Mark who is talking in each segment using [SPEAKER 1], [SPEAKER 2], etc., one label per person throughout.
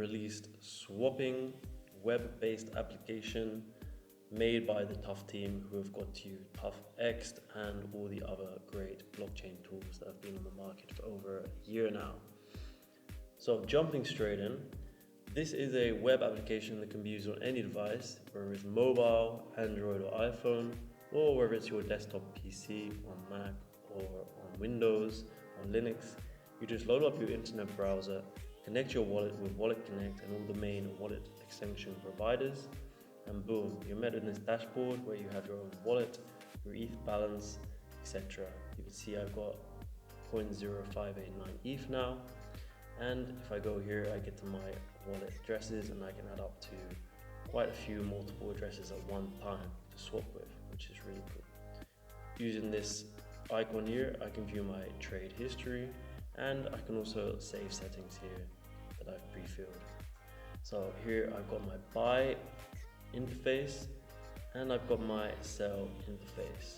[SPEAKER 1] released swapping web-based application made by the Tough team, who have got you ToughX and all the other great blockchain tools that have been on the market for over a year now. So jumping straight in, this is a web application that can be used on any device, whether it's mobile, Android or iPhone, or whether it's your desktop PC on Mac or on Windows, on Linux. You just load up your internet browser, connect your wallet with Wallet Connect and all the main wallet extension providers, and boom, you're met in this dashboard where you have your own wallet, your ETH balance, etc. You can see I've got 0.0589 ETH now, and if I go here I get to my wallet addresses and I can add up to quite a few multiple addresses at one time to swap with, which is really cool. Using this icon here, I can view my trade history, and I can also save settings here that I've pre-filled. So here I've got my buy interface and I've got my sell interface.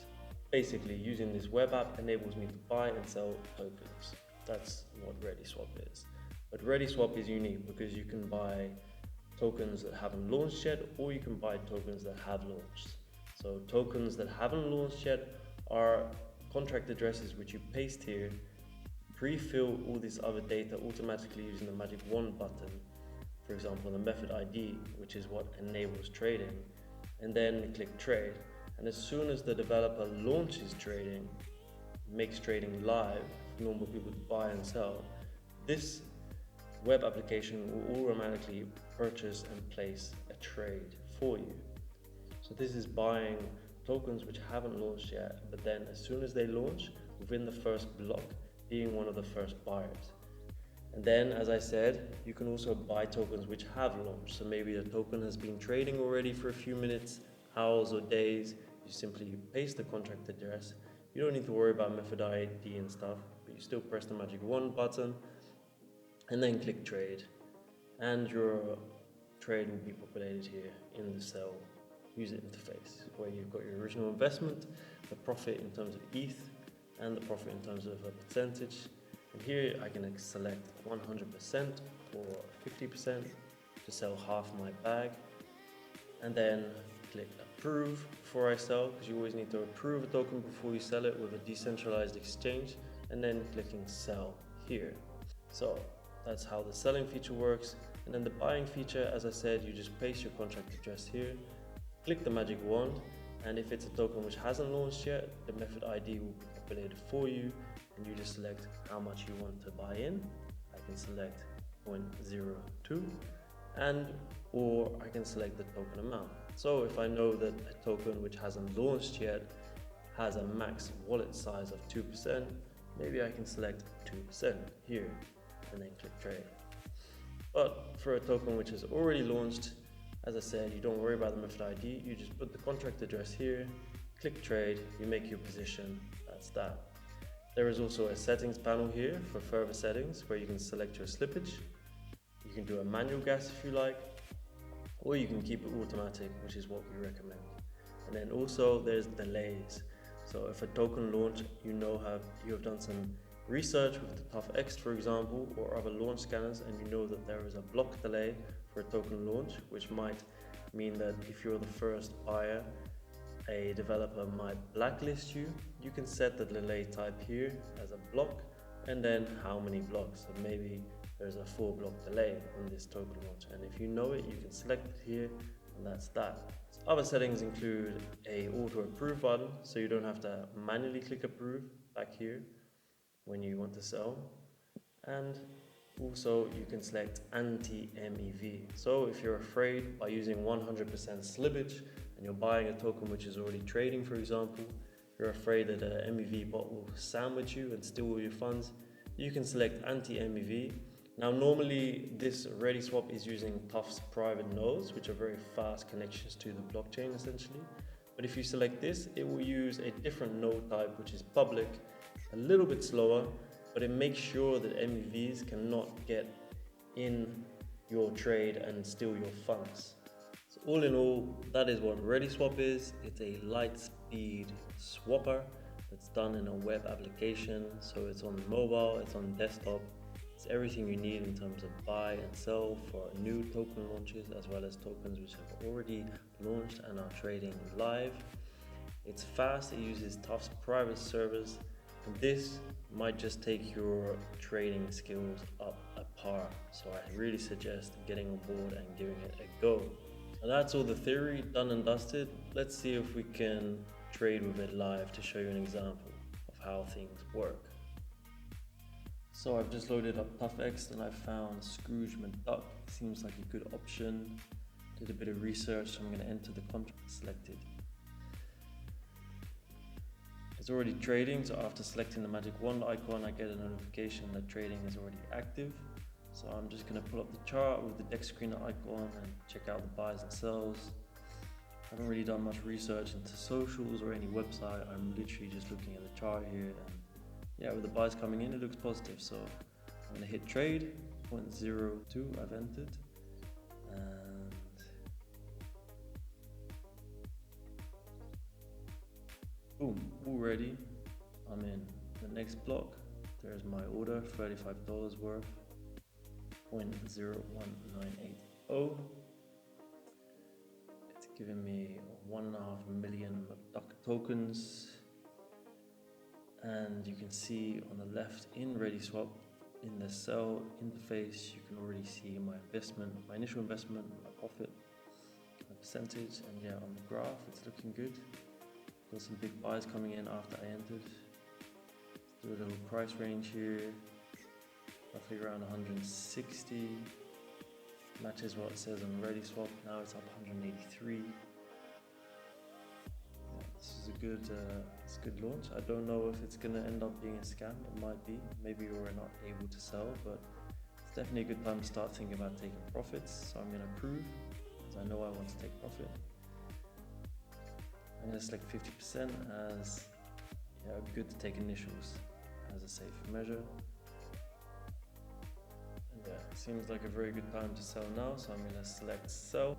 [SPEAKER 1] Basically, using this web app enables me to buy and sell tokens. That's what ReadySwap is. But ReadySwap is unique because you can buy tokens that haven't launched yet, or you can buy tokens that have launched. So tokens that haven't launched yet are contract addresses which you paste here, pre-fill all this other data automatically using the magic wand button, for example the method ID, which is what enables trading, and then click trade. And as soon as the developer launches trading, makes trading live for normal people to buy and sell, this web application will automatically purchase and place a trade for you. So this is buying tokens which haven't launched yet, but then as soon as they launch, within the first block, being one of the first buyers. And then, as I said, you can also buy tokens which have launched. So maybe the token has been trading already for a few minutes, hours or days. You simply paste the contract address. You don't need to worry about method ID and stuff, but you still press the magic wand button and then click trade. And your trade will be populated here in the sell user interface, where you've got your original investment, the profit in terms of ETH, and the profit in terms of a percentage. And here I can select 100% or 50% to sell half my bag, and then click approve before I sell, because you always need to approve a token before you sell it with a decentralized exchange, and then clicking sell here. So that's how the selling feature works. And then the buying feature, as I said, you just paste your contract address here, click the magic wand, and if it's a token which hasn't launched yet, the method ID will be populated for you, and you just select how much you want to buy in. I can select 0.02, and or I can select the token amount. So if I know that a token which hasn't launched yet has a max wallet size of 2%, maybe I can select 2% here and then click trade. But for a token which has already launched, as I said, you don't worry about the method ID, you just put the contract address here, click trade, you make your position, that's that. There is also a settings panel here for further settings where you can select your slippage. You can do a manual gas if you like, or you can keep it automatic, which is what we recommend. And then also there's delays. So if a token launch, you have done some research with the ToughX, for example, or other launch scanners, and you know that there is a block delay for a token launch, which might mean that if you're the first buyer, a developer might blacklist you. You can set the delay type here as a block, and then how many blocks. So maybe there's a 4-block delay on this token launch, and if you know it, you can select it here, and that's that. Other settings include a auto approve button, so you don't have to manually click approve back here when you want to sell. And also you can select anti-MEV. So if you're afraid by using 100% slippage and you're buying a token which is already trading, for example, you're afraid that an MEV bot will sandwich you and steal all your funds, you can select anti-MEV. Now normally this ReadySwap is using Tough's private nodes, which are very fast connections to the blockchain essentially. But if you select this, it will use a different node type which is public, a little bit slower, but it makes sure that MEVs cannot get in your trade and steal your funds. So all in all, that is what ReadySwap is. It's a light speed swapper that's done in a web application. So it's on mobile, it's on desktop, It's everything you need in terms of buy and sell for new token launches, as well as tokens which have already launched and are trading live. It's fast, it uses Tuf's private servers, and this might just take your trading skills up a par. So I really suggest getting on board and giving it a go. And that's all the theory done and dusted. Let's see if we can trade with it live to show you an example of how things work. So I've just loaded up TufX and I found Scrooge McDuck. Seems like a good option. Did a bit of research, so I'm going to enter the contract selected. It's already trading, so after selecting the magic wand icon, I get a notification that trading is already active. So I'm just going to pull up the chart with the deck screener icon and check out the buys and sells. I haven't really done much research into socials or any website. I'm literally just looking at the chart here, and yeah, with the buys coming in, it looks positive. So I'm going to hit trade, 0.02 I've entered, and boom, already I'm in the next block. There's my order, $35 worth, 0.01980. It's giving me 1.5 million McDuck tokens. And you can see on the left in ReadySwap, in the sell interface, you can already see my investment, my initial investment, my profit, my percentage, and yeah, on the graph, it's looking good. Got some big buys coming in after I entered. Let's do a little price range here, roughly around 160. Matches what it says on ReadySwap. Now it's up 183. This is a good launch. I don't know if it's going to end up being a scam. It might be. Maybe we're not able to sell, but it's definitely a good time to start thinking about taking profits. So I'm going to approve, because I know I want to take profit. I'm going to select 50% as good to take initials as a safe measure. And yeah, it seems like a very good time to sell now. So I'm going to select sell.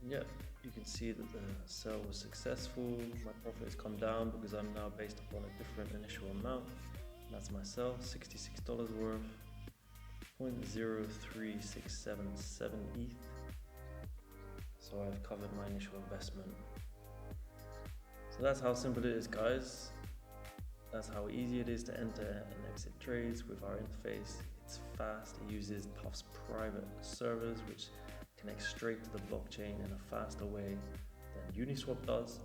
[SPEAKER 1] Yeah, you can see that the sell was successful. My profit has come down because I'm now based upon a different initial amount. That's my sell, $66 worth, 0.03677 ETH. So I've covered my initial investment. So that's how simple it is, guys. That's how easy it is to enter and exit trades with our interface. It's fast, it uses Tuf's private servers, which connects straight to the blockchain in a faster way than Uniswap does.